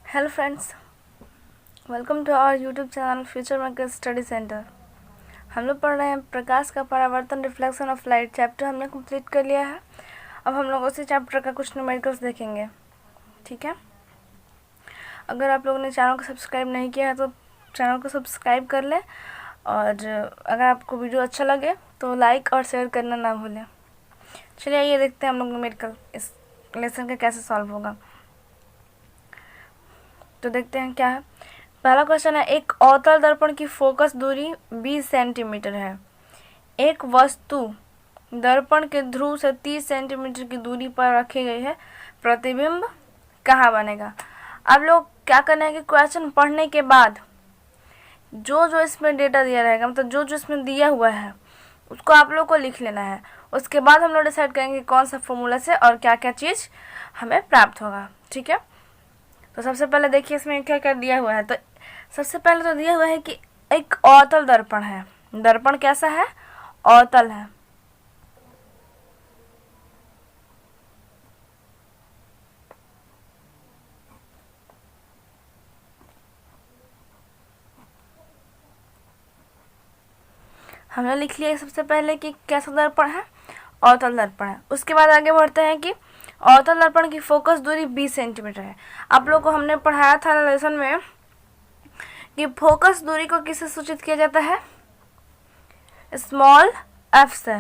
Hello friends, welcome to our YouTube channel future maker study centre. हम लोग पढ़ रहे हैं प्रकाश का परावर्तन रिफ्लेक्शन ऑफ लाइट चैप्टर हमने कंप्लीट कर लिया है। अब हम लोग उसी चैप्टर का कुछ न्यूमेरिकल्स देखेंगे, ठीक है। अगर आप लोगों ने चैनल को सब्सक्राइब नहीं किया है तो चैनल को सब्सक्राइब कर लें, और अगर आपको वीडियो अच्छा लगे तो लाइक और शेयर करना ना भूलें। चलिए आइए देखते हैं हम लोग न्यूमेरिकल इस लेसन का कैसे सॉल्व होगा। तो देखते हैं क्या है। पहला क्वेश्चन है, एक अवतल दर्पण की फोकस दूरी 20 सेंटीमीटर है। एक वस्तु दर्पण के ध्रुव से 30 सेंटीमीटर की दूरी पर रखी गई है, प्रतिबिंब कहाँ बनेगा। आप लोग क्या करना है कि क्वेश्चन पढ़ने के बाद जो जो इसमें डेटा दिया रहेगा, मतलब जो जो इसमें दिया हुआ है उसको आप लोग को लिख लेना है। उसके बाद हम लोग डिसाइड करेंगे कौन सा फॉर्मूला से और क्या क्या चीज़ हमें प्राप्त होगा, ठीक है। तो सबसे पहले देखिए इसमें क्या क्या दिया हुआ है। तो सबसे पहले तो दिया हुआ है कि एक अवतल दर्पण है। दर्पण कैसा है? अवतल है। हमने लिख लिया सबसे पहले कि कैसा दर्पण है, अवतल दर्पण है। उसके बाद आगे बढ़ते हैं कि अवतल दर्पण की फोकस दूरी 20 सेंटीमीटर है। आप लोग को हमने पढ़ाया था लेसन में कि फोकस दूरी को किससे सूचित किया जाता है? स्मॉल एफ से।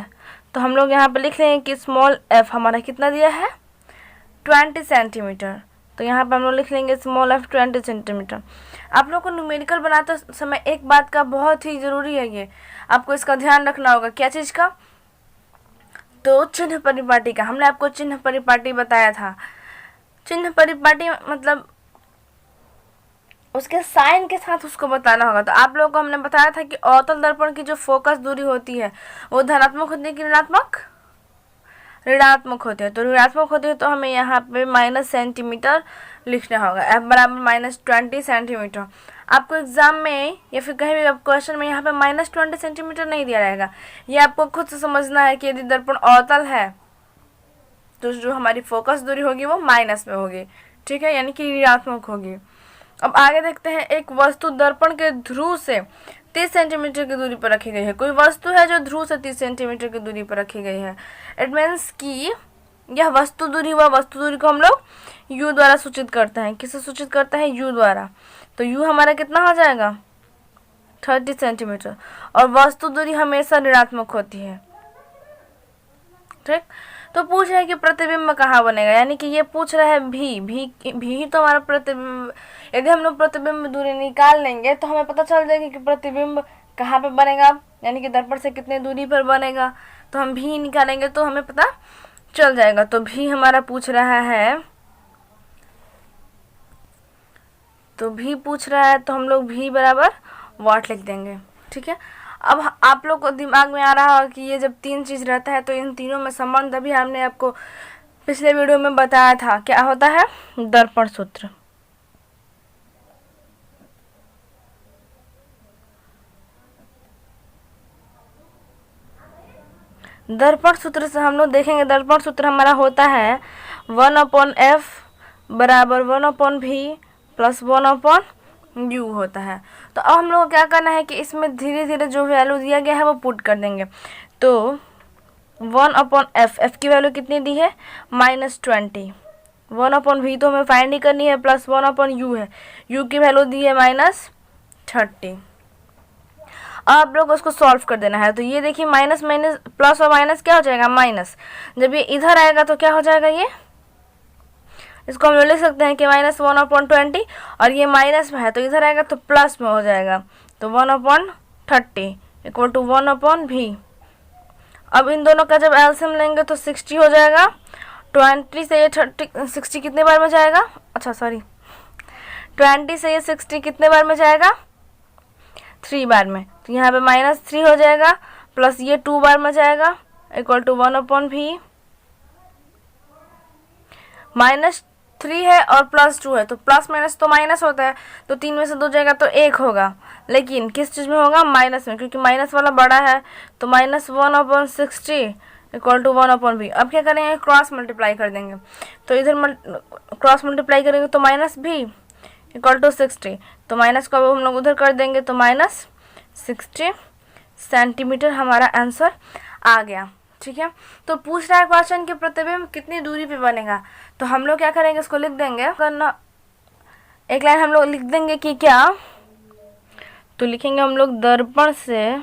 तो हम लोग यहाँ पे लिख लेंगे कि स्मॉल एफ हमारा कितना दिया है? 20 सेंटीमीटर। तो यहाँ पे हम लोग लिख लेंगे स्मॉल एफ 20 सेंटीमीटर। आप लोग को न्यूमेरिकल बनाते समय एक बात का बहुत ही ज़रूरी है, ये आपको इसका ध्यान रखना होगा। क्या चीज़ का? तो चिन्ह परिपाटी का। हमने आपको चिन्ह परिपाटी बताया था। चिन्ह परिपाटी मतलब उसके साइन के साथ उसको बताना होगा। तो आप लोगों को हमने बताया था कि अवतल दर्पण की जो फोकस दूरी होती है वो धनात्मक होती है कि ऋणात्मक? ऋणात्मक होती है। तो ऋणात्मक होती है तो हमें यहाँ पे माइनस सेंटीमीटर लिखना होगा। एफ बराबर -20 सेंटीमीटर। आपको एग्जाम में या फिर कहीं भी क्वेश्चन में यहाँ पे -20 सेंटीमीटर नहीं दिया रहेगा। ये आपको खुद से समझना है कि यदि दर्पण अवतल है तो जो हमारी फोकस दूरी होगी वो माइनस में होगी, ठीक है, यानी कि ऋणात्मक होगी। अब आगे देखते हैं, एक वस्तु दर्पण के ध्रुव से 30 सेंटीमीटर की दूरी पर रखी गई है। कोई वस्तु है जो ध्रुव से 30 सेंटीमीटर की दूरी पर रखी गई है। इट मीन्स कि यह वस्तु दूरी हुआ। वस्तु दूरी को हम लोग u द्वारा सूचित करते हैं। किससे सूचित करते हैं? u द्वारा। तो u हमारा कितना हो जाएगा? 30 सेंटीमीटर। और वस्तु दूरी हमेशा ऋणात्मक होती है, ठीक। तो पूछ रहा है कि प्रतिबिंब कहाँ बनेगा, यानी कि ये पूछ रहा है भी तो हमारा प्रतिबिंब। यदि हम लोग प्रतिबिंब दूरी निकाल लेंगे तो हमें पता चल जाएगा कि प्रतिबिंब कहाँ पे बनेगा, यानी कि दर्पण से कितने दूरी पर बनेगा। तो हम भी निकालेंगे तो हमें पता चल जाएगा। तो भी हमारा पूछ रहा है, तो भी पूछ रहा है तो हम लोग भी बराबर वाट लिख देंगे, ठीक है। अब आप लोग को दिमाग में आ रहा है कि ये जब तीन चीज़ रहता है तो इन तीनों में संबंध अभी हमने आपको पिछले वीडियो में बताया था। क्या होता है? दर्पण सूत्र। दर्पण सूत्र से हम लोग देखेंगे। दर्पण सूत्र हमारा होता है 1/f बराबर 1/v प्लस 1/u होता है। तो अब हम लोग को क्या करना है कि इसमें धीरे धीरे जो वैल्यू दिया गया है वो पुट कर देंगे। तो 1/f, f की वैल्यू कितनी दी है? -20। 1/v तो हमें फाइंड ही करनी है, प्लस 1/u है। u की वैल्यू दी है -30। आप लोग उसको सॉल्व कर देना है। तो ये देखिए माइनस माइनस प्लस और माइनस क्या हो जाएगा? माइनस। जब ये इधर आएगा तो क्या हो जाएगा? ये इसको हम लोग लिख सकते हैं कि -1/20, और ये माइनस में है तो इधर आएगा तो प्लस में हो जाएगा। तो 1/30 इक्वल टू 1/v। अब इन दोनों का जब एलसीएम लेंगे तो 60 हो जाएगा। 20 से ये 60 कितने बार में जाएगा? अच्छा सॉरी, 20 से ये 60 कितने बार में जाएगा? 3 बार में। तो यहाँ पे -3 हो जाएगा, प्लस ये 2 बार में जाएगा, इक्वल टू 1/v। -3 है और +2 है तो प्लस माइनस तो माइनस होता है, तो 3 में से 2 जाएगा तो 1 होगा। लेकिन किस चीज़ में होगा? माइनस में, क्योंकि माइनस वाला बड़ा है। तो -1/60 इक्वल टू 1/v। अब क्या करेंगे? क्रॉस मल्टीप्लाई कर देंगे। तो इधर क्रॉस मल्टीप्लाई करेंगे तो -v इक्वल टू 60, तो माइनस को हम लोग उधर कर देंगे, तो -60 सेंटीमीटर हमारा आंसर आ गया। ठीक है, तो पूछ रहा है क्वेश्चन कि प्रतिबिंब कितनी दूरी पे बनेगा, तो हम लोग क्या करेंगे, इसको लिख देंगे, एक लाइन हम लोग लिख देंगे कि क्या, तो लिखेंगे हम लोग दर्पण से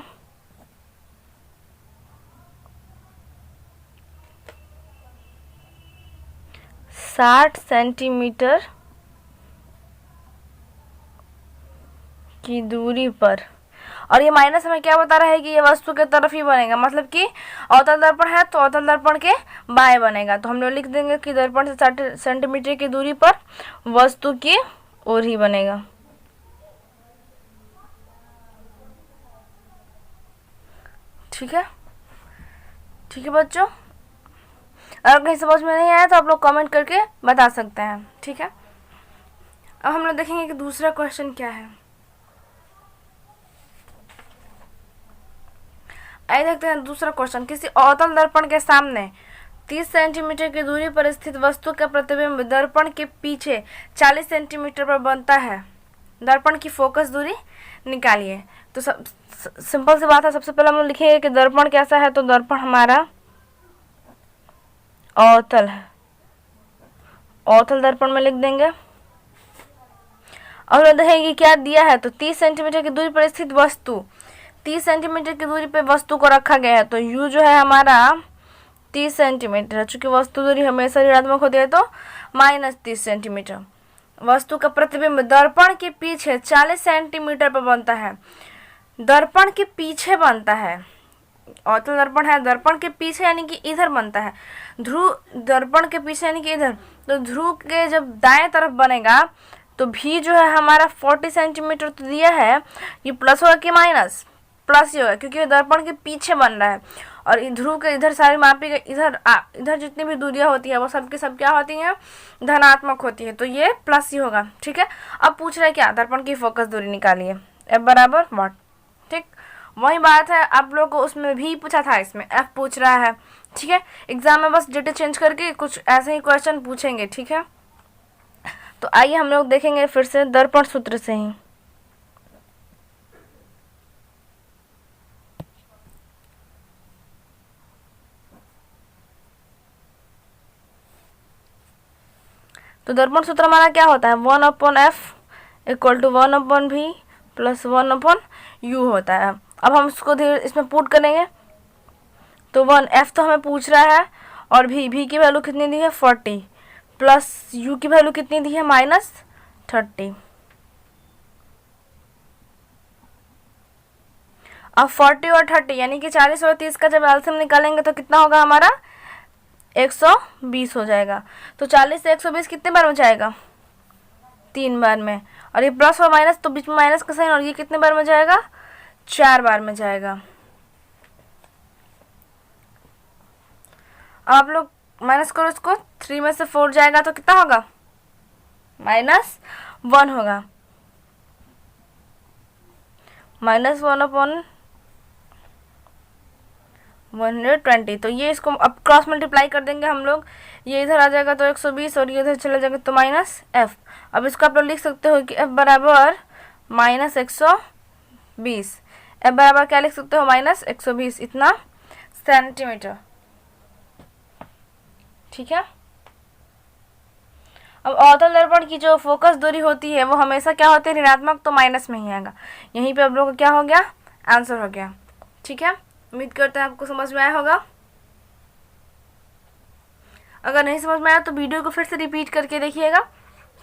60 सेंटीमीटर की दूरी पर, और ये माइनस हमें क्या बता रहा है कि ये वस्तु के तरफ ही बनेगा, मतलब कि अवतल दर्पण है तो अवतल दर्पण के बाएं बनेगा, तो हम लोग लिख देंगे कि दर्पण से 60 सेंटीमीटर की दूरी पर वस्तु की ओर ही बनेगा। ठीक है, ठीक है बच्चों, अगर कहीं समझ में नहीं आया तो आप लोग कमेंट करके बता सकते हैं। ठीक है, अब हम लोग देखेंगे कि दूसरा क्वेश्चन क्या है। आइए देखते हैं दूसरा क्वेश्चन। किसी अवतल दर्पण के सामने 30 सेंटीमीटर की दूरी पर स्थित वस्तु का प्रतिबिंब दर्पण के पीछे 40 सेंटीमीटर पर बनता है। दर्पण की फोकस दूरी निकालिए। तो सिंपल सी बात है, सबसे पहले हम लोग लिखेंगे कि दर्पण कैसा है, तो दर्पण हमारा अवतल है, अवतल दर्पण में लिख देंगे। और देखेंगे क्या दिया है, तो 30 सेंटीमीटर की दूरी पर स्थित वस्तु, 30 सेंटीमीटर की दूरी पर वस्तु को रखा गया है, तो u जो है हमारा 30 सेंटीमीटर है। चूंकि वस्तु दूरी हमेशा ऋणात्मक होती है तो -30 सेंटीमीटर। वस्तु का प्रतिबिंब दर्पण के पीछे 40 सेंटीमीटर पर बनता है। दर्पण के पीछे बनता है, अवतल दर्पण है, दर्पण के पीछे यानी कि इधर बनता है। ध्रुव दर्पण के पीछे यानी कि इधर, तो ध्रुव के जब दाएं तरफ बनेगा तो भी जो है हमारा 40 सेंटीमीटर तो दिया है, ये प्लस होगा कि माइनस, प्लस ही होगा क्योंकि दर्पण के पीछे बन रहा है। और ध्रुव के इधर सारी मापी गई, इधर जितनी भी दूरियां होती है वो सब की सब क्या होती हैं, धनात्मक होती है, तो ये प्लस ही होगा। ठीक है, अब पूछ रहा है क्या, दर्पण की फोकस दूरी निकालिए, F बराबर व्हाट। ठीक, वही बात है, आप लोग को उसमें भी पूछा था, इसमें F पूछ रहा है। ठीक है, एग्जाम में बस डेटा चेंज करके कुछ ऐसे ही क्वेश्चन पूछेंगे। ठीक है, तो आइए हम लोग देखेंगे फिर से दर्पण सूत्र से ही। तो दर्पण सूत्र हमारा क्या होता है, 1/f equal to 1/v plus 1/u होता है। अब हम इसको धीरे इसमें पुट करेंगे, तो 1f तो हमें पूछ रहा है, और v की वैल्यू कितनी दी है 40, प्लस u की वैल्यू कितनी दी है -30। अब 40 और 30 यानी कि 40 और 30 का जब एलसीएम निकालेंगे तो कितना होगा हमारा 120 हो जाएगा। तो 40 से 120 कितने बार में जाएगा, 3 बार में, और ये प्लस और माइनस तो बीच में माइनस का साइन, और ये कितने बार में जाएगा, 4 बार में जाएगा। आप लोग माइनस करो इसको, 3 में से 4 जाएगा तो कितना होगा, -1 होगा, -1/120। तो ये इसको अब क्रॉस मल्टीप्लाई कर देंगे हम लोग, ये इधर आ जाएगा तो 120 और ये इधर चला जाएगा तो -f। अब इसको आप लोग लिख सकते हो कि f बराबर -120। f बराबर क्या लिख सकते हो, -120 इतना सेंटीमीटर। ठीक है, अब अवतल दर्पण की जो फोकस दूरी होती है वो हमेशा क्या होती है, ऋणात्मक, तो माइनस में ही आएगा। यहीं पे आप लोगों को क्या हो गया, आंसर हो गया। ठीक है, उम्मीद करते हैं आपको समझ में आया होगा। अगर नहीं समझ में आया तो वीडियो को फिर से रिपीट करके देखिएगा,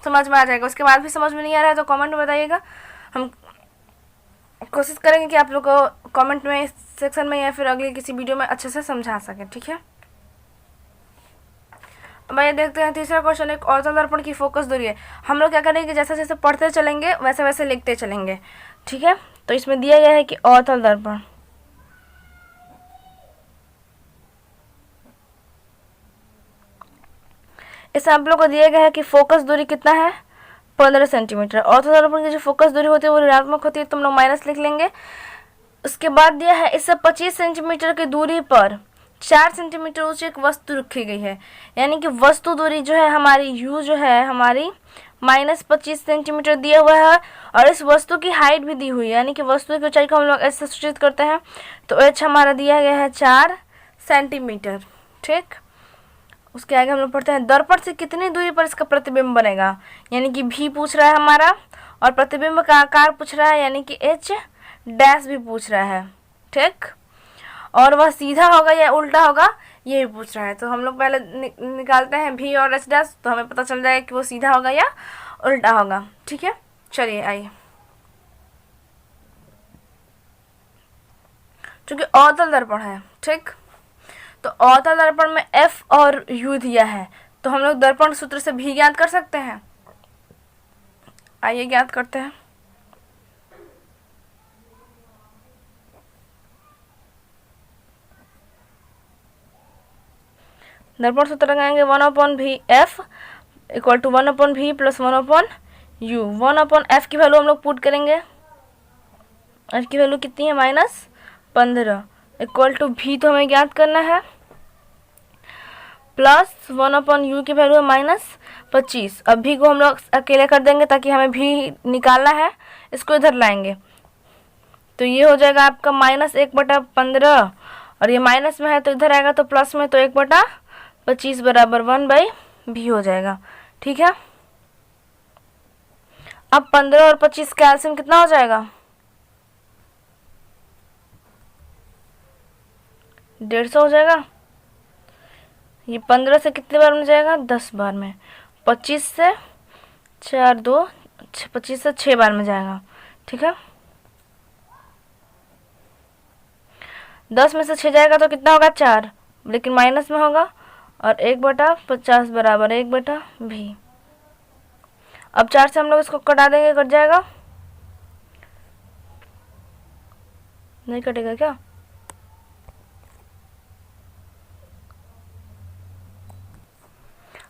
समझ में आ जाएगा। उसके बाद भी समझ में नहीं आ रहा है तो कमेंट में बताइएगा, हम कोशिश करेंगे कि आप लोग को कमेंट में सेक्शन में या फिर अगले किसी वीडियो में अच्छे से समझा सकें। ठीक है, अब ये देखते हैं तीसरा क्वेश्चन। एक अवतल दर्पण की फोकस दूरी है। हम लोग क्या करेंगे, जैसे जैसे पढ़ते चलेंगे वैसे वैसे लिखते चलेंगे। ठीक है, तो इसमें दिया गया है कि अवतल दर्पण, इसमें आप लोग को दिया गया है कि फोकस दूरी कितना है, 15 सेंटीमीटर। अवतल दर्पण की जो फोकस दूरी होती है वो ऋणात्मक होती है, तो हम लोग माइनस लिख लेंगे। उसके बाद दिया है इससे 25 सेंटीमीटर की दूरी पर 4 सेंटीमीटर ऊंची एक वस्तु रखी गई है, यानी कि वस्तु दूरी जो है हमारी u जो है हमारी -25 सेंटीमीटर दिया हुआ है और इस वस्तु की हाइट भी दी हुई है, यानी कि वस्तु की ऊंचाई को हम लोग ऐसे सूचित करते हैं। तो h हमारा दिया गया है 4 सेंटीमीटर। ठीक, उसके आगे हम लोग पढ़ते हैं दर्पण से कितनी दूरी पर इसका प्रतिबिंब बनेगा, यानी कि भी पूछ रहा है हमारा और प्रतिबिंब का आकार पूछ रहा है, यानी कि h डैश भी पूछ रहा है। ठीक, और वह सीधा होगा या उल्टा होगा ये भी पूछ रहा है। तो हम लोग पहले निकालते हैं भी और h डैश, तो हमें पता चल जाएगा कि वो सीधा होगा या उल्टा होगा। ठीक है, चलिए आइए। क्योंकि अवतल दर्पण है, ठीक, तो अवतल दर्पण में F और U दिया है, तो हम लोग दर्पण सूत्र से भी ज्ञात कर सकते हैं। आइए ज्ञात करते हैं। दर्पण सूत्र लगाएंगे 1/v(F) equal to 1/v plus 1/u। 1/f की वैल्यू हम लोग पुट करेंगे, f की वैल्यू कितनी है -15 इक्वल टू v तो हमें ज्ञात करना है प्लस 1/u की वैल्यू है -25। अब भी को हम लोग अकेले कर देंगे ताकि हमें भी निकालना है, इसको इधर लाएंगे तो ये हो जाएगा आपका -1/15 और ये माइनस में है तो इधर आएगा तो प्लस में, तो 1/25 बराबर 1/v हो जाएगा। ठीक है, अब 15 और 25 का एलसीएम कितना हो जाएगा 150 हो जाएगा। ये 15 से कितने बार में जाएगा 10 बार में, 25 से 4 2 25 से 6 बार में जाएगा। ठीक है, 10 में से 6 जाएगा तो कितना होगा 4, लेकिन माइनस में होगा और 1/50 बराबर 1/v। अब 4 से हम लोग इसको कटा देंगे, कट जाएगा, नहीं कटेगा क्या?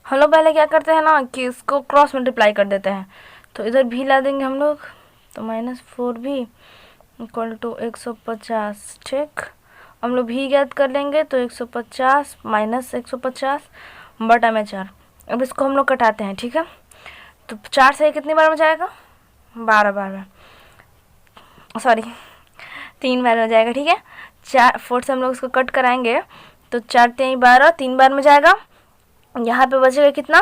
हम लोग पहले क्या करते हैं ना कि इसको क्रॉस मल्टीप्लाई कर देते हैं, तो इधर भी ला देंगे हम लोग, तो -4v इक्वल टू 150। ठीक, हम लोग भी ज्ञात कर लेंगे तो 150 माइनस 150 बटा में 4। अब इसको हम लोग कटाते हैं। ठीक है, तो 4 से कितनी बार में जाएगा 12 बार में, सॉरी 3 बार में जाएगा। ठीक है, 4 से हम लोग इसको कट कराएंगे तो 4 3 12 3 बार में जाएगा। यहाँ पे बचेगा कितना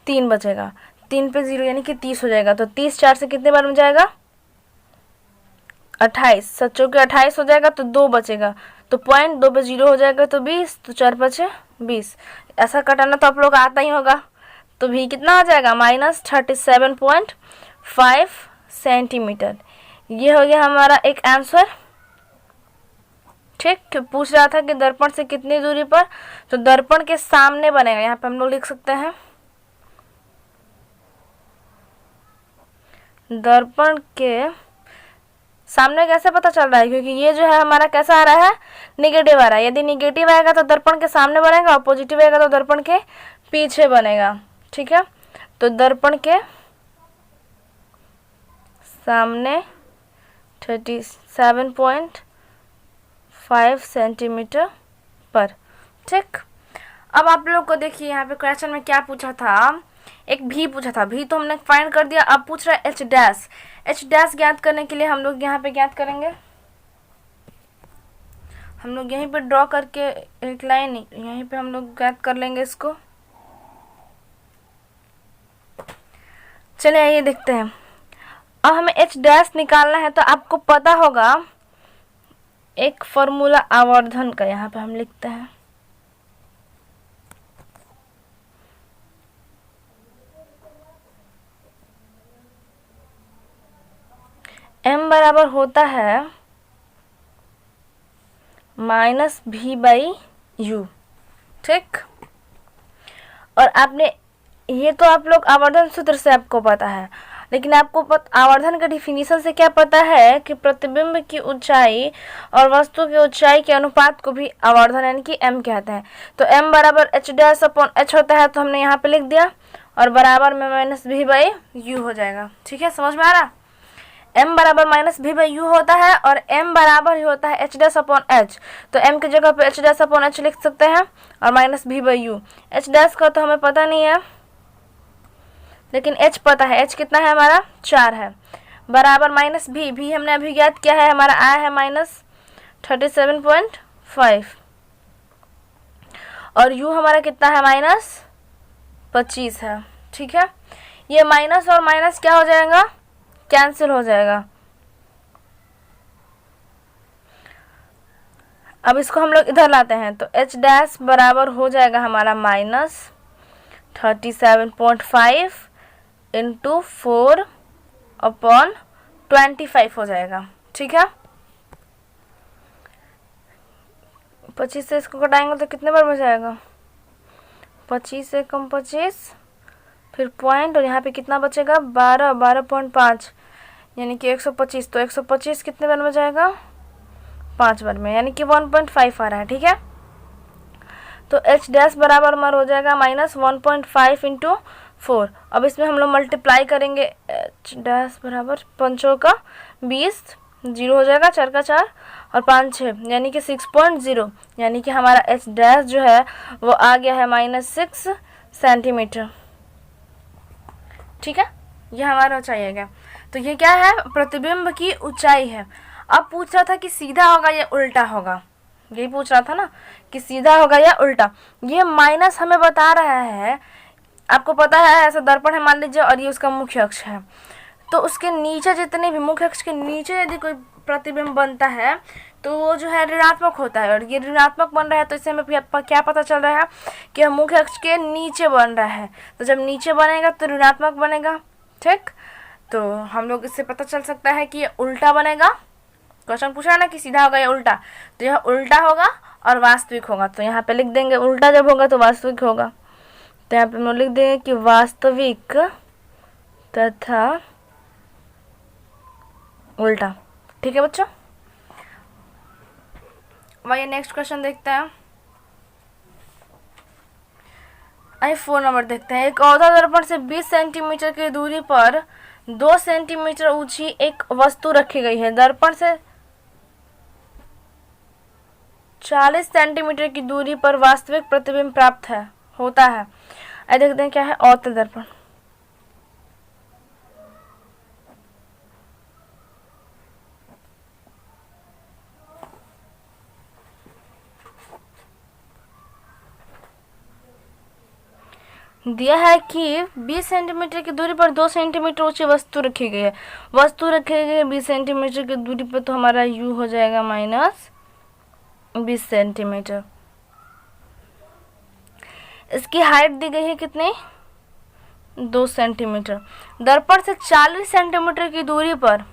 3 बचेगा, 3 पे 0 यानी कि 30 हो जाएगा। तो 30 4 से कितने बार में जाएगा 28, सच्चों के 28 हो जाएगा तो 2 बचेगा, तो पॉइंट 2 पे 0 हो जाएगा तो 20, तो 4 बचे 20। ऐसा कटाना तो आप लोग आता ही होगा, तो भी कितना हो जाएगा -37.5 सेंटीमीटर। ये हो गया हमारा एक आंसर। ठीक, पूछ रहा था कि दर्पण से कितनी दूरी पर, तो दर्पण के सामने बनेगा, यहाँ पे हम लोग लिख सकते हैं दर्पण के सामने। कैसे पता चल रहा है, क्योंकि ये जो है हमारा कैसा आ रहा है निगेटिव आ रहा है। यदि निगेटिव आएगा तो दर्पण के सामने बनेगा और पॉजिटिव आएगा तो दर्पण के पीछे बनेगा। ठीक है, तो दर्पण के सामने 37.5 सेंटीमीटर पर। ठीक, अब आप लोग को देखिए यहाँ पे क्वेश्चन में क्या पूछा था, एक भी पूछा था, भी तो हमने फाइंड कर दिया। अब पूछ रहा है एच डैश। एच डैश ज्ञात करने के लिए हम लोग यहाँ पे ज्ञात करेंगे, हम लोग यहीं पे ड्रॉ करके एक लाइन यहीं पे हम लोग ज्ञात कर लेंगे इसको। चलिए आइए देखते हैं। अब हमें एच डैश निकालना है, तो आपको पता होगा एक फॉर्मूला आवर्धन का, यहाँ पे हम लिखते हैं m बराबर होता है -v/u। ठीक, और आपने ये तो आप लोग आवर्धन सूत्र से आपको पता है, लेकिन आपको आवर्धन का डिफिनीशन से क्या पता है कि प्रतिबिंब की ऊंचाई और वस्तु की ऊंचाई के अनुपात को भी आवर्धन यानी कि m कहते हैं। तो m बराबर h' होता है, तो हमने यहाँ पे लिख दिया और बराबर में -v/u हो जाएगा। ठीक है, समझ में आ रहा, m बराबर -v/u होता है और m बराबर ही होता है h'/h। तो m की जगह पे h'/h लिख सकते हैं और -v/u। h' का तो हमें पता नहीं है, लेकिन h पता है, h कितना है हमारा 4 है, बराबर माइनस भी हमने अभी ज्ञात किया है, हमारा आया है -37.5 और u हमारा कितना है -25 है। ठीक है, ये माइनस और माइनस क्या हो जाएगा, कैंसिल हो जाएगा। अब इसको हम लोग इधर लाते हैं तो h डैश बराबर हो जाएगा हमारा -37.5 इंटू 4/25 हो जाएगा। ठीक है, 25 से इसको घटाएंगे तो कितने बार बचाएगा, 25 से कम 25 फिर पॉइंट और यहाँ पे कितना बचेगा 12.5 यानी कि 125। तो 125 कितने बार में जाएगा, 5 बार में, यानी कि 1.5 आ रहा है। ठीक है, तो h डैश बराबर हमारा हो जाएगा -1.5 इंटू 4। अब इसमें हम लोग मल्टीप्लाई करेंगे, h डैश बराबर 5 का 20, 0 हो जाएगा, 4 का 4 और 5 6 यानी कि 6.0, यानी कि हमारा h डैश जो है वो आ गया है -6 सेंटीमीटर। ठीक है, ये हमारा ऊंचाई आ गया। तो ये क्या है, प्रतिबिंब की ऊंचाई है। अब पूछ रहा था कि सीधा होगा या उल्टा होगा, यही पूछ रहा था ना कि सीधा होगा या उल्टा। ये माइनस हमें बता रहा है, आपको पता है ऐसा दर्पण है मान लीजिए और ये उसका मुख्य अक्ष है, तो उसके नीचे जितने भी मुख्य अक्ष के नीचे यदि कोई प्रतिबिंब बनता है तो वो जो है ऋणात्मक होता है, और ये ऋणात्मक बन रहा है तो इससे हमें क्या पता चल रहा है कि मुख्य अक्ष के नीचे बन रहा है। तो जब नीचे बनेगा तो ऋणात्मक बनेगा। ठीक, तो हम लोग इससे पता चल सकता है कि ये उल्टा बनेगा। क्वेश्चन पूछा है ना कि सीधा होगा या उल्टा, तो यह उल्टा होगा और वास्तविक होगा। तो यहाँ पे लिख देंगे उल्टा जब होगा तो वास्तविक होगा, तो यहाँ पे हम लोग लिख देंगे कि वास्तविक तथा उल्टा। ठीक है बच्चों, वही नेक्स्ट क्वेश्चन देखते हैं। आइए 4 नंबर देखते हैं। एक औधा दर्पण से 20 सेंटीमीटर की दूरी पर 2 सेंटीमीटर ऊंची एक वस्तु रखी गई है। दर्पण से 40 सेंटीमीटर की दूरी पर वास्तविक प्रतिबिंब प्राप्त होता है। आइए देखते हैं क्या है औधा दर्पण। दिया है कि 20 सेंटीमीटर की दूरी पर 2 सेंटीमीटर ऊंची वस्तु रखी गई है। वस्तु रखी गई है 20 सेंटीमीटर की दूरी पर, तो हमारा u हो जाएगा -20 सेंटीमीटर। इसकी हाइट दी गई है कितनी, 2 सेंटीमीटर। दर्पण से 40 सेंटीमीटर की दूरी पर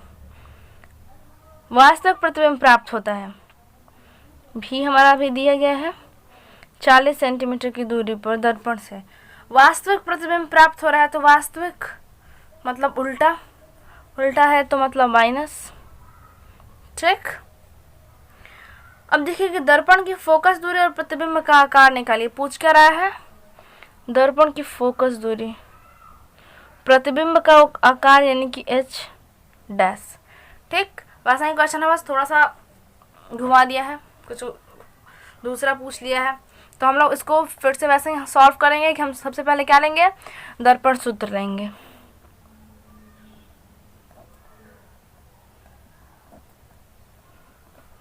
वास्तविक प्रतिबिंब प्राप्त होता है। भी हमारा भी दिया गया है 40 सेंटीमीटर की दूरी पर दर्पण से वास्तविक प्रतिबिंब प्राप्त हो रहा है। तो वास्तविक मतलब उल्टा, उल्टा है तो मतलब माइनस। ठीक, अब देखिए कि दर्पण की फोकस दूरी और प्रतिबिंब का आकार निकालिए। पूछ क्या रहा है, दर्पण की फोकस दूरी, प्रतिबिंब का आकार यानी कि h डैश। ठीक, वैसा ही क्वेश्चन है, बस थोड़ा सा घुमा दिया है, कुछ दूसरा पूछ लिया है। तो हम लोग इसको फिर से वैसे ही सॉल्व करेंगे कि हम सबसे पहले क्या लेंगे, दर्पण सूत्र लेंगे।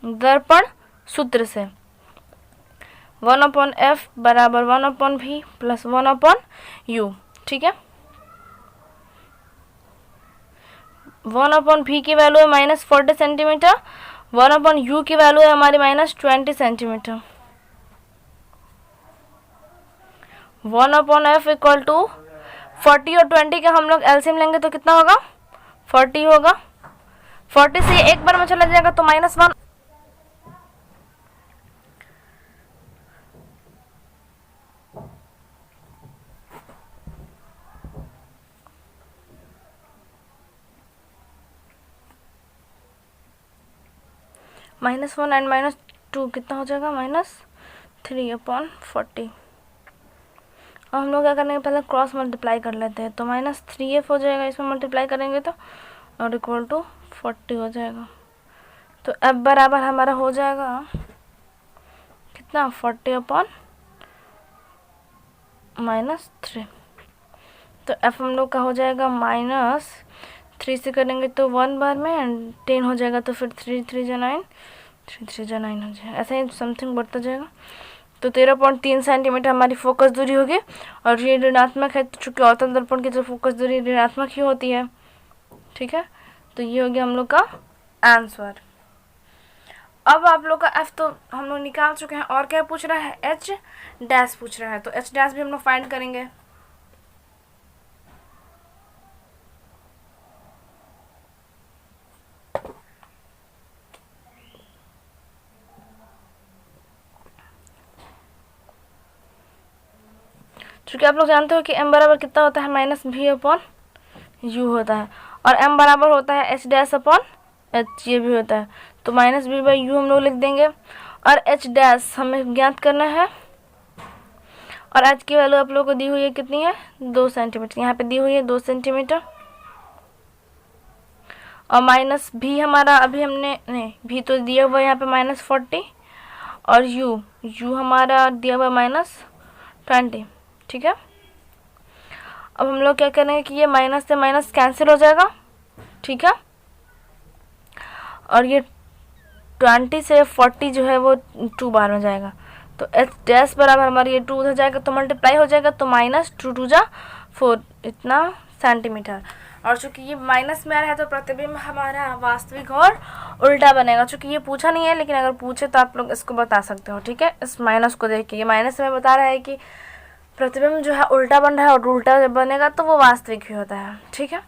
दर्पण सूत्र से 1/f बराबर 1/v प्लस 1/u। ठीक है, 1/v की वैल्यू है -40 सेंटीमीटर, 1/u की वैल्यू है हमारी -20 सेंटीमीटर। 1/f इक्वल टू 40 और 20 का हम लोग एलसीएम लेंगे तो कितना होगा, 40 होगा। 40 से एक बार में चला जाएगा तो -1। -1 एंड -2 कितना हो जाएगा, -3/40। अब हम लोग क्या करेंगे, पहले क्रॉस मल्टीप्लाई कर लेते हैं। तो -3f हो जाएगा, इसमें मल्टीप्लाई करेंगे तो, और इक्वल टू 40 हो जाएगा। तो f बराबर हमारा हो जाएगा कितना, 40/-3। तो एफ हम लोग का हो जाएगा -3 से करेंगे तो 1 बार में, एंड 10 हो जाएगा तो फिर 3 3 जा 9, 3 3 जा 9 हो जाएगा, ऐसा ही समथिंग बढ़ता जाएगा। तो 13.3 सेंटीमीटर हमारी फोकस दूरी होगी, और ये ऋणात्मक है तो चूँकि अवतल दर्पण की जो फोकस दूरी ऋणात्मक ही होती है। ठीक है, तो ये हो गया हम लोग का आंसर। अब आप लोग का एफ तो हम लोग निकाल चुके हैं, और क्या पूछ रहा है, एच डैश पूछ रहा है, तो एच डैश भी हम लोग फाइंड करेंगे। चूँकि आप लोग जानते हो कि m बराबर कितना होता है, -v/u होता है, और m बराबर होता है h डैश अपॉन h, ये भी होता है, तो -v/u हम लोग लिख देंगे। और h डैश हमें ज्ञात करना है, और h की वैल्यू आप लोगों को दी हुई है, कितनी है, 2 सेंटीमीटर, यहाँ पे दी हुई है 2 सेंटीमीटर। और -v हमारा अभी हमने नहीं, v तो दिया हुआ है यहाँ पे -40, और u हमारा दिया हुआ -20। ठीक है, अब हम लोग क्या करेंगे कि ये माइनस से माइनस कैंसिल हो जाएगा। ठीक है, और ये 20 से 40 जो है वो 2 बार में जाएगा, तो एच डैश बराबर हमारी ये 2 हो जाएगा, तो मल्टीप्लाई हो जाएगा, तो -2 2 जा 4 इतना सेंटीमीटर। और चूँकि ये माइनस में आ रहा है तो प्रतिबिंब हमारा वास्तविक और उल्टा बनेगा। चूँकि ये पूछा नहीं है, लेकिन अगर पूछे तो आप लोग इसको बता सकते हो। ठीक है, इस माइनस को देख के, ये माइनस में बता रहा है कि प्रतिबिंब जो है उल्टा बन रहा है, और उल्टा जब बनेगा तो वो वास्तविक ही होता है। ठीक है,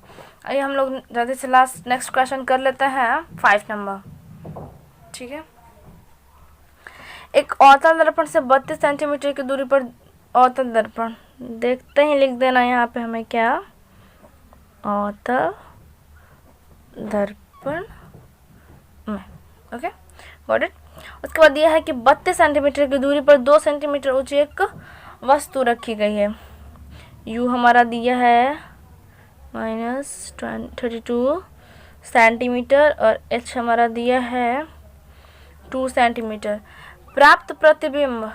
आइए हम लोग जल्दी से नेक्स्ट क्वेश्चन कर लेते हैं, 5 नंबर। ठीक है, एक अवतल दर्पण से 32 सेंटीमीटर की दूरी पर अवतल दर्पण, देखते ही लिख देना यहाँ पे हमें क्या, अवतल दर्पण में। Okay, got it. उसके बाद यह है कि 32 सेंटीमीटर की दूरी पर 2 सेंटीमीटर ऊंची एक वस्तु रखी गई है। u हमारा दिया है -32 सेंटीमीटर, और h हमारा दिया है 2 सेंटीमीटर। प्राप्त प्रतिबिंब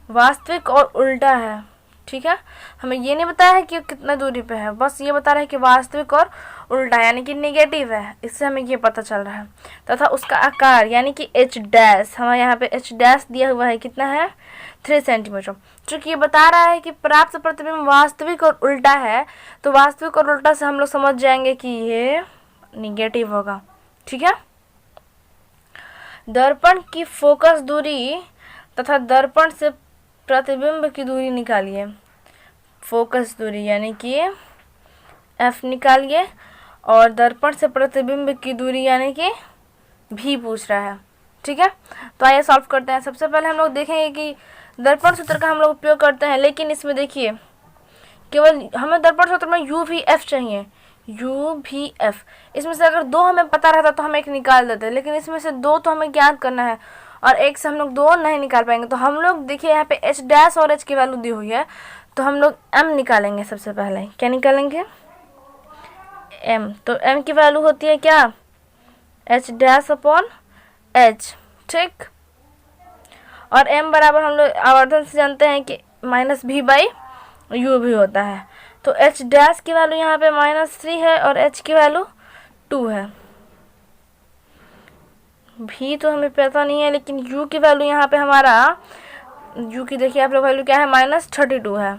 वास्तविक और उल्टा है। ठीक है, हमें ये नहीं बताया है कि कितना दूरी पे है, बस ये बता रहा है कि वास्तविक और उल्टा यानी कि नेगेटिव है, इससे हमें ये पता चल रहा है। तथा उसका आकार यानी कि h डैश, हमारे यहाँ पे h डैश दिया हुआ है, कितना है, 3 सेंटीमीटर। चूँकि ये बता रहा है कि प्राप्त प्रतिबिंब वास्तविक और उल्टा है, तो वास्तविक और उल्टा से हम लोग समझ जाएंगे कि ये निगेटिव होगा। ठीक है, दर्पण की फोकस दूरी तथा दर्पण से प्रतिबिंब की दूरी निकालिए। फोकस दूरी यानी कि f निकालिए, और दर्पण से प्रतिबिंब की दूरी यानी कि v पूछ रहा है। ठीक है, तो आइए सॉल्व करते हैं। सबसे पहले हम लोग देखेंगे कि दर्पण सूत्र का हम लोग उपयोग करते हैं, लेकिन इसमें देखिए केवल हमें दर्पण सूत्र में UVF चाहिए, UVF। इसमें से अगर 2 हमें पता रहता तो हम एक निकाल देते, लेकिन इसमें से 2 तो हमें ज्ञात करना है, और एक से हम लोग 2 नहीं निकाल पाएंगे। तो हम लोग देखिए यहाँ पे h डैश और h की वैल्यू दी हुई है, तो हम लोग m निकालेंगे। सबसे पहले क्या निकालेंगे, m। तो m की वैल्यू होती है क्या, h डैश अपॉन h। ठीक, और m बराबर हम लोग आवर्धन से जानते हैं कि -v/u भी होता है। तो h डैश की वैल्यू यहाँ पे -3 है, और h की वैल्यू 2 है। v तो हमें पता नहीं है, लेकिन u की वैल्यू यहाँ पे हमारा, u की देखिए आप लोग वैल्यू क्या है, -32 है।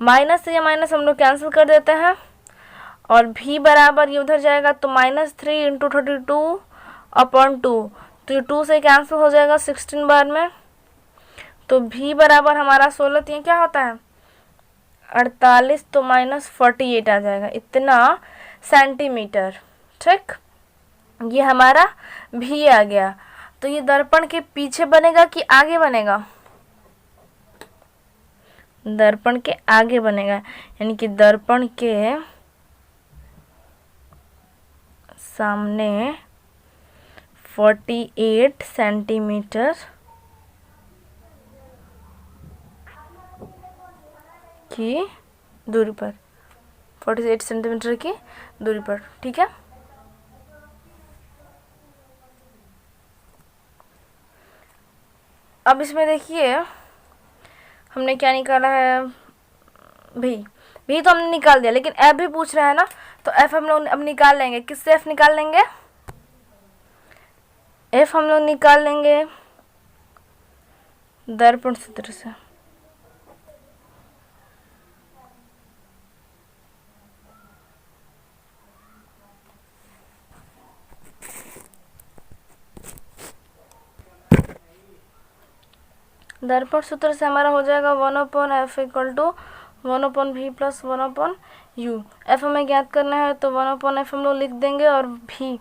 माइनस से या माइनस हम लोग कैंसिल कर देते हैं, और v बराबर ये उधर जाएगा तो -3 × 32/2, तो ये 2 से कैंसिल हो जाएगा 16 बार में। तो v बराबर हमारा 16, तो ये क्या होता है 48, तो -48 आ जाएगा, इतना सेंटीमीटर। ठीक, ये हमारा v आ गया। तो ये दर्पण के पीछे बनेगा कि आगे बनेगा, दर्पण के आगे बनेगा, यानी कि दर्पण के सामने 48 सेंटीमीटर की दूरी पर, 48 सेंटीमीटर की दूरी पर। ठीक है, अब इसमें देखिए हमने क्या निकाला है, भी तो हमने निकाल दिया, लेकिन एफ भी पूछ रहा है ना, तो एफ हम लोग अब निकाल लेंगे। किससे एफ निकाल लेंगे? एफ हम लोग निकाल लेंगे दर्पण सूत्र से। दर्पण सूत्र से हमारा हो जाएगा 1/f equal to 1/v plus 1/u। F हमें ज्ञात करना है तो 1/f हम लोग लिख देंगे, और भी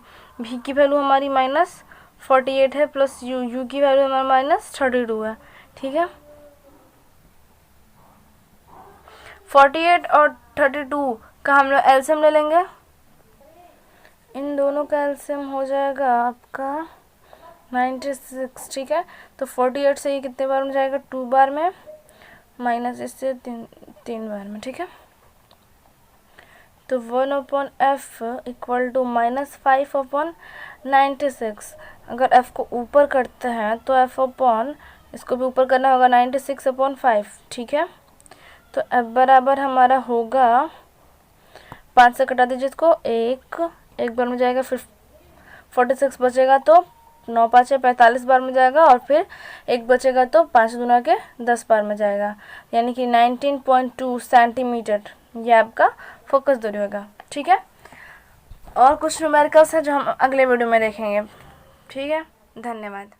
की वैल्यू हमारी -48 है, प्लस यू की वैल्यू हमारा -32 है। ठीक है, 48 और 32 का हम लोग एलसीएम ले लेंगे। इन दोनों का एलसीएम हो जाएगा आपका 96। ठीक है, तो 48 से ये कितने बार में जाएगा? 2 बार में, माइनस इससे 3 बार में। ठीक है, तो 1/f इक्वल टू -5/96। अगर f को ऊपर करते हैं तो f अपॉन, इसको भी ऊपर करना होगा, 96/5। ठीक है, तो f बराबर हमारा होगा, 5 से कटा दीजिए इसको, एक बार में जाएगा, फिर 46 बचेगा तो 9 5 45 बार में जाएगा, और फिर एक बचेगा तो 5 दूना के 10 बार में जाएगा, यानी कि 19.2 सेंटीमीटर ये आपका फोकस दूरी होगा। ठीक है, और कुछ न्यूमेरिकल्स है जो हम अगले वीडियो में देखेंगे। ठीक है, धन्यवाद।